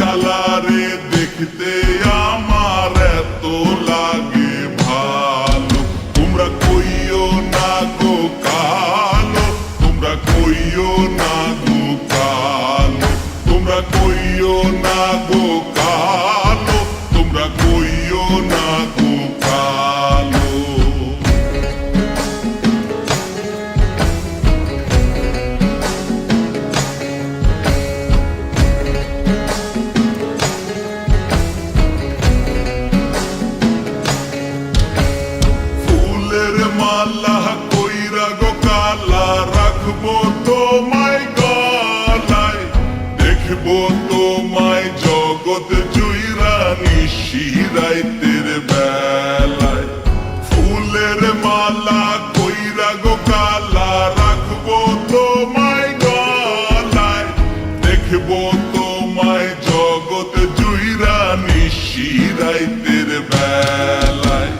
কালারে দেখতে আমার এত লাগে ভালো। তোমরা কইও না গো কালো, তোমরা কইও না গো কালো, তোমরা কইও না গো কালো, তোমরা কইও না গো কালো। মালা কইরা গো কালা রাখবো তোমায় গলায়, দেখবো তোমায় জগৎ জুইরা নিশি রাইতের বেলায়। ফুলের মালা কইরা গো কালা রাখবো তোমায় গলায়, দেখবো তোমায় জগৎ জুইরা নিশি রাইতের বেলায়।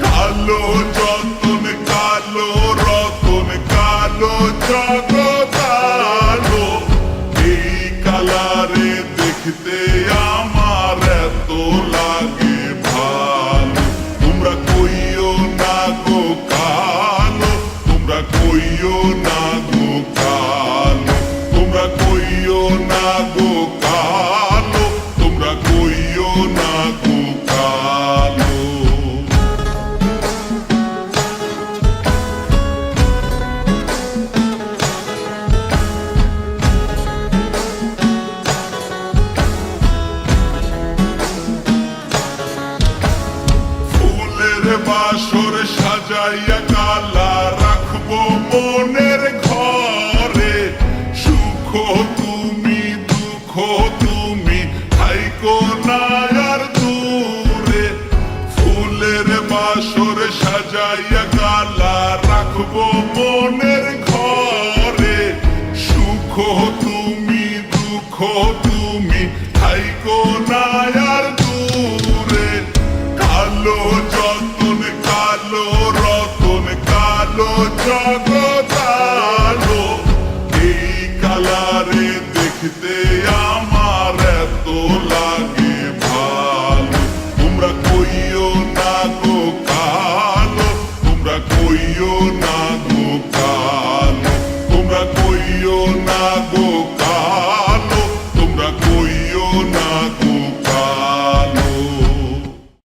কালো যতন কালো রতন কালো জগৎ আলো, এই কালারে দেখতে আমার এত লাগে ভালো। তোমরা কইও না গো কালো, তোমরা কইও না গো কালো, তোমরা কইও না গো কালো, তোমরা কইও না গো কালো। বাসর সাজাইয়া কালা রাখবো মনের ঘরে, সুখ তুমি দুঃখ তুমি থাইকো না আর দূরে। ফুলের বাসর সাজাইয়া কালা রাখবো মনের ঘরে, সুখ তুমি দুঃখ তুমি থাইকো না আর দূরে। কালো যতন কালো রতন কালো জগৎ আলো, এই কালারে দেখতে আমার এত লাগে ভালো। তোমরা কইও না গো